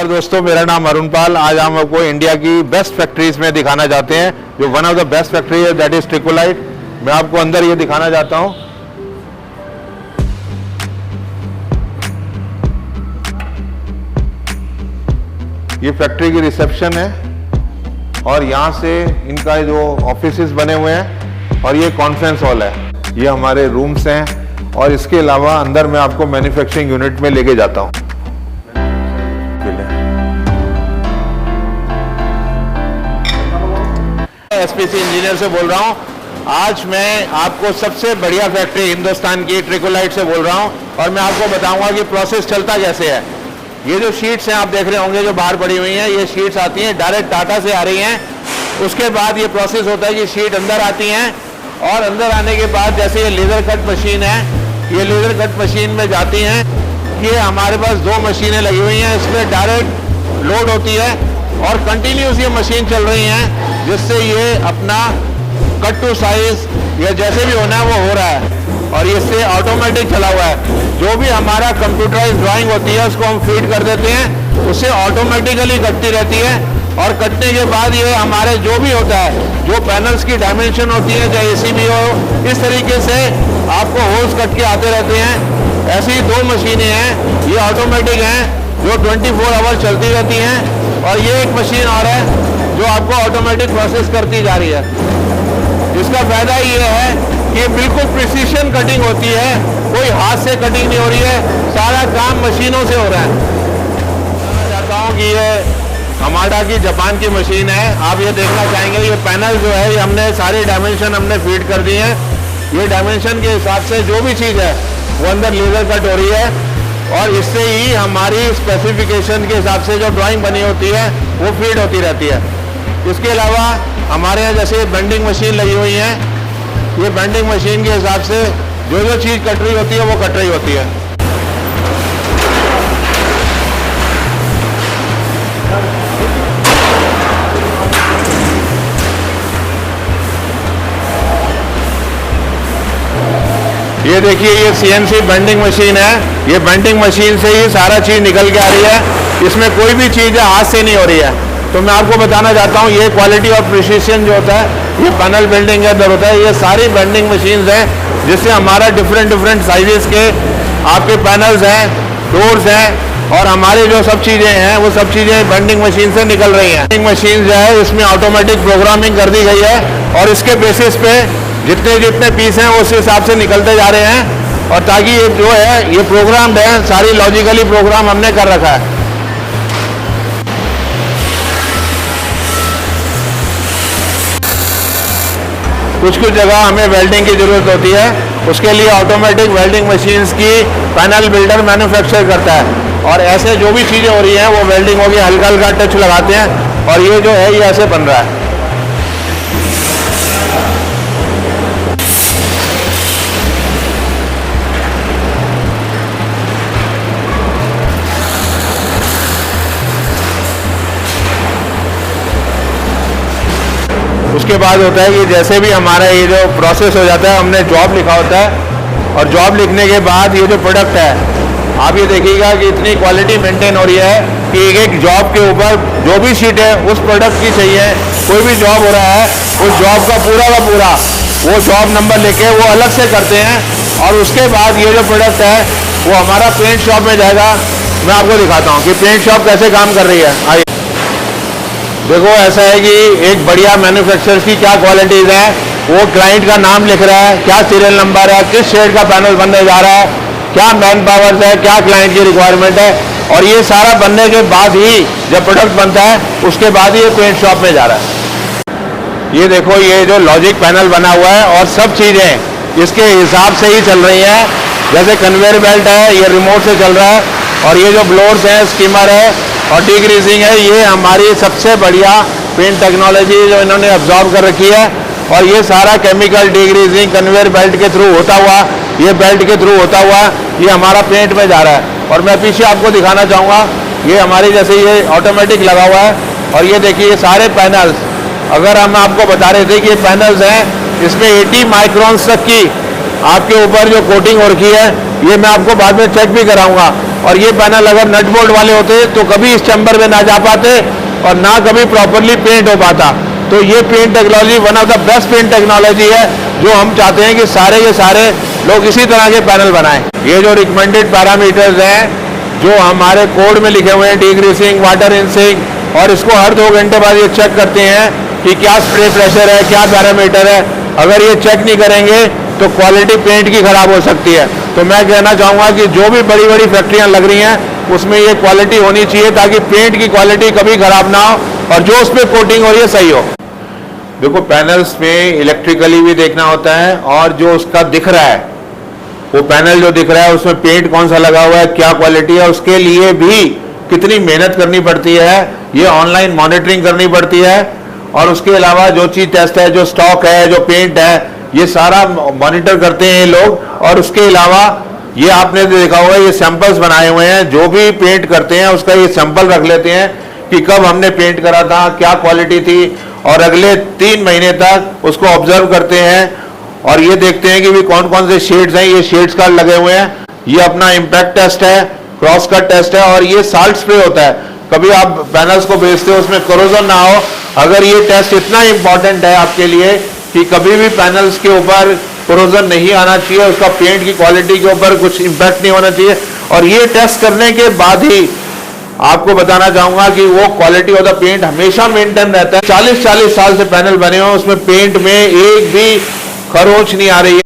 नमस्कार दोस्तों, मेरा नाम अरुण पाल। आज हम आपको इंडिया की बेस्ट फैक्ट्रीज में दिखाना चाहते हैं। जो one of the best factory है दैट इज ट्रिकोलाइट। मैं आपको अंदर ये दिखाना चाहता हूँ। ये फैक्ट्री की रिसेप्शन है और यहाँ से इनका जो ऑफिसेस बने हुए हैं और ये कॉन्फ्रेंस हॉल है। ये हमारे रूम्स हैं और इसके अलावा अंदर मैं आपको मैन्युफैक्चरिंग यूनिट में लेके जाता हूँ। एसपीसी इंजीनियर से बोल रहा हूँ। आज मैं आपको सबसे बढ़िया फैक्ट्री हिंदुस्तान की ट्रिकोलाइट से बोल रहा हूँ और मैं आपको बताऊंगा कि प्रोसेस चलता कैसे है। ये जो शीट्स हैं आप देख रहे होंगे जो बाहर पड़ी हुई हैं, ये शीट्स आती हैं डायरेक्ट टाटा से आ रही हैं। उसके बाद ये प्रोसेस होता है कि शीट अंदर आती हैं और अंदर आने के बाद जैसे ये लेज़र कट मशीन है, ये लेज़र कट मशीन में जाती हैं। ये हमारे पास दो मशीनें लगी हुई हैं, इसमें डायरेक्ट लोड होती है और कंटिन्यूस ये मशीन चल रही हैं, जिससे ये अपना कट टू साइज या जैसे भी होना है वो हो रहा है और इससे ऑटोमेटिक चला हुआ है। जो भी हमारा कंप्यूटराइज ड्राइंग होती है उसको हम फीड कर देते हैं, उससे ऑटोमेटिकली कटती रहती है और कटने के बाद ये हमारे जो भी होता है, जो पैनल्स की डायमेंशन होती है, चाहे ACB हो, इस तरीके से आपको होल्स कट के आते रहते हैं। ऐसी दो मशीनें हैं, ये ऑटोमेटिक हैं जो 24 आवर चलती रहती हैं और ये एक मशीन और है जो आपको ऑटोमेटिक प्रोसेस करती जा रही है। इसका फायदा ये है कि बिल्कुल प्रिसीशन कटिंग होती है, कोई हाथ से कटिंग नहीं हो रही है, सारा काम मशीनों से हो रहा है। मैं चाहता हूँ कि ये हमारा की जापान की मशीन है, आप ये देखना चाहेंगे। ये पैनल जो है ये हमने सारी डायमेंशन हमने फीड कर दी है। ये डायमेंशन के हिसाब से जो भी चीज़ है वो अंदर लेजर कट हो रही है और इससे ही हमारी स्पेसिफिकेशन के हिसाब से जो ड्राइंग बनी होती है वो फीड होती रहती है। इसके अलावा हमारे यहाँ जैसे बेंडिंग मशीन लगी हुई है, ये बेंडिंग मशीन के हिसाब से जो जो चीज़ कट रही होती है वो कट रही होती है। ये देखिए ये CNC बेंडिंग मशीन है। ये बेंडिंग मशीन से ही सारा चीज़ निकल के आ रही है, इसमें कोई भी चीज़ हाथ से नहीं हो रही है। तो मैं आपको बताना चाहता हूँ ये क्वालिटी और प्रिसीशन जो होता है, ये पैनल बेंडिंग के अंदर होता है। ये सारी बेंडिंग मशीन्स हैं जिससे हमारा डिफरेंट साइजेस के आपके पैनल्स हैं, डोर्स हैं और हमारे जो सब चीज़ें हैं वो सब चीज़ें बेंडिंग मशीन से निकल रही हैं। बेंडिंग मशीन जो है इसमें ऑटोमेटिक प्रोग्रामिंग कर दी गई है और इसके बेसिस पे जितने पीस हैं उस हिसाब से निकलते जा रहे हैं और ताकि ये जो है ये प्रोग्राम्ड है, सारी लॉजिकली प्रोग्राम हमने कर रखा है। कुछ जगह हमें वेल्डिंग की ज़रूरत होती है, उसके लिए ऑटोमेटिक वेल्डिंग मशीन्स की पैनल बिल्डर मैन्युफैक्चर करता है और ऐसे जो भी चीज़ें हो रही हैं वो वेल्डिंग होगी, हल्का हल्का टच लगाते हैं और ये जो है ये ऐसे बन रहा है। उसके बाद होता है कि जैसे भी हमारा ये जो प्रोसेस हो जाता है, हमने जॉब लिखा होता है और जॉब लिखने के बाद ये जो प्रोडक्ट है आप ये देखिएगा कि इतनी क्वालिटी मेंटेन हो रही है कि एक जॉब के ऊपर जो भी शीट है उस प्रोडक्ट की चाहिए। कोई भी जॉब हो रहा है उस जॉब का पूरा वो जॉब नंबर लेके वो अलग से करते हैं और उसके बाद ये जो प्रोडक्ट है वो हमारा पेंट शॉप में जाएगा। मैं आपको दिखाता हूँ कि पेंट शॉप कैसे काम कर रही है। आइए देखो, ऐसा है कि एक बढ़िया मैन्युफैक्चरर की क्या क्वालिटीज़ हैं, वो क्लाइंट का नाम लिख रहा है, क्या सीरियल नंबर है, किस शेड का पैनल बनने जा रहा है, क्या मैन पावर्स है, क्या क्लाइंट की रिक्वायरमेंट है और ये सारा बनने के बाद ही जब प्रोडक्ट बनता है उसके बाद ही ये पेंट शॉप में जा रहा है। ये देखो ये जो लॉजिक पैनल बना हुआ है और सब चीज़ें इसके हिसाब से ही चल रही हैं। जैसे कन्वेयर बेल्ट है ये रिमोट से चल रहा है और ये जो ब्लोअर्स हैं, स्टीमर है और डीग्रीजिंग है, ये हमारी सबसे बढ़िया पेंट टेक्नोलॉजी जो इन्होंने ऑब्जॉर्व कर रखी है और ये सारा केमिकल डीग्रीजिंग कन्वेयर बेल्ट के थ्रू होता हुआ, ये बेल्ट के थ्रू होता हुआ ये हमारा पेंट में जा रहा है। और मैं पीछे आपको दिखाना चाहूँगा, ये हमारी जैसे ये ऑटोमेटिक लगा हुआ है और ये देखिए ये सारे पैनल्स, अगर हम आपको बता रहे थे कि ये पैनल्स हैं इसमें 80 माइक्रोन्स तक की आपके ऊपर जो कोटिंग हो रखी है ये मैं आपको बाद में चेक भी कराऊंगा। और ये पैनल अगर नट बोल्ट वाले होते तो कभी इस चैम्बर में ना जा पाते और ना कभी प्रॉपरली पेंट हो पाता। तो ये paint technology one of the best paint technology है जो हम चाहते हैं कि सारे के सारे लोग इसी तरह के पैनल बनाएं। ये जो रिकमेंडेड पैरामीटर्स हैं जो हमारे कोड में लिखे हुए हैं, डिग्रीसिंग, वाटर इनसिंग, और इसको हर 2 घंटे बाद ये चेक करते हैं कि क्या स्प्रे प्रेशर है, क्या पैरामीटर है। अगर ये चेक नहीं करेंगे तो क्वालिटी पेंट की खराब हो सकती है। तो मैं कहना चाहूँगा कि जो भी बड़ी बड़ी फैक्ट्रियाँ लग रही हैं उसमें ये क्वालिटी होनी चाहिए ताकि पेंट की क्वालिटी कभी खराब ना हो और जो उस पर कोटिंग हो रही है सही हो। देखो पैनल्स में इलेक्ट्रिकली भी देखना होता है और जो उसका दिख रहा है वो पैनल जो दिख रहा है उसमें पेंट कौन सा लगा हुआ है, क्या क्वालिटी है, उसके लिए भी कितनी मेहनत करनी पड़ती है, ये ऑनलाइन मॉनिटरिंग करनी पड़ती है। और उसके अलावा जो चीज टेस्ट है, जो स्टॉक है, जो पेंट है, ये सारा मॉनिटर करते हैं ये लोग। और उसके अलावा ये आपने देखा होगा ये सैंपल्स बनाए हुए हैं, जो भी पेंट करते हैं उसका ये सैंपल रख लेते हैं कि कब हमने पेंट करा था, क्या क्वालिटी थी, और अगले 3 महीने तक उसको ऑब्जर्व करते हैं और ये देखते हैं कि भी कौन कौन से शेड्स हैं। ये शेड्स कार्ड लगे हुए हैं, ये अपना इम्पैक्ट टेस्ट है, क्रॉस कट टेस्ट है, और ये साल्ट स्प्रे होता है। कभी आप पैनल्स को बेचते हो उसमें कोरोजन ना हो, अगर ये टेस्ट इतना इंपॉर्टेंट है आपके लिए कि कभी भी पैनल्स के ऊपर कोरोजन नहीं आना चाहिए, उसका पेंट की क्वालिटी के ऊपर कुछ इम्पैक्ट नहीं होना चाहिए, और ये टेस्ट करने के बाद ही आपको बताना चाहूंगा कि वो क्वालिटी ऑफ द पेंट हमेशा मेंटेन रहता है। 40-40 साल से पैनल बने हो, उसमें पेंट में एक भी खरोच नहीं आ रही है।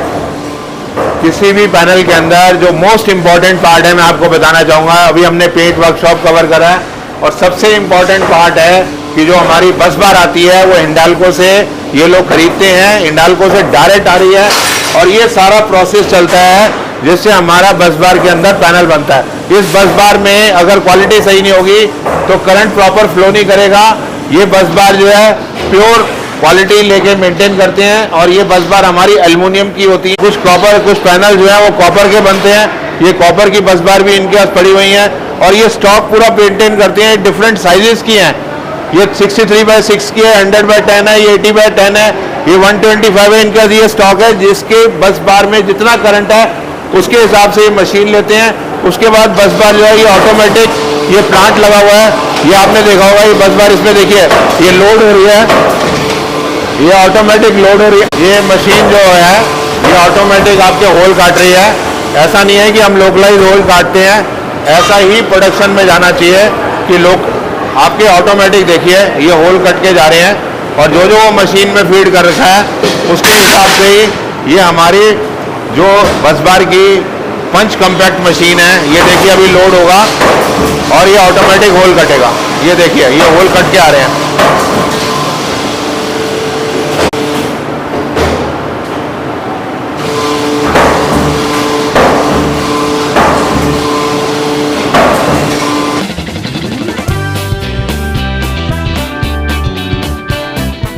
किसी भी पैनल के अंदर जो मोस्ट इंपॉर्टेंट पार्ट है मैं आपको बताना चाहूंगा, अभी हमने पेंट वर्कशॉप कवर करा है, और सबसे इंपॉर्टेंट पार्ट है कि जो हमारी बस बार आती है वो हिंडाल्को से ये लोग खरीदते हैं, हिंडाल्को से डायरेक्ट आ रही है, और ये सारा प्रोसेस चलता है जिससे हमारा बस बार के अंदर पैनल बनता है। इस बस बार में अगर क्वालिटी सही नहीं होगी तो करंट प्रॉपर फ्लो नहीं करेगा। ये बस बार जो है प्योर क्वालिटी लेके मेंटेन करते हैं, और ये बस बार हमारी एल्युमिनियम की होती है। कुछ पैनल जो है वो कॉपर के बनते हैं, ये कॉपर की बस बार भी इनके पास पड़ी हुई है, और ये स्टॉक पूरा मेंटेन करते हैं। डिफरेंट साइजेस की हैं, ये 63/6 की है, 100/10 है, ये 80/10 है, ये 125 है। इनका ये स्टॉक है जिसके बस बार में जितना करंट है उसके हिसाब से ये मशीन लेते हैं। उसके बाद बस बार जो है ये ऑटोमेटिक, ये प्लांट लगा हुआ है, ये आपने देखा होगा। ये बस बार इसमें देखिए ये लोड हो रही है, ये ऑटोमेटिक लोड हो रही है। ये मशीन जो है ये ऑटोमेटिक आपके होल काट रही है। ऐसा नहीं है कि हम लोकलाइज होल काटते हैं, ऐसा ही प्रोडक्शन में जाना चाहिए कि लोग आपके ऑटोमेटिक देखिए ये होल कट के जा रहे हैं, और जो जो वो मशीन में फीड कर रखा है उसके हिसाब से ही ये हमारी जो बस बार की पंच कम्पैक्ट मशीन है, ये देखिए अभी लोड होगा और ये ऑटोमेटिक होल कटेगा। ये देखिए ये होल कट के आ रहे हैं।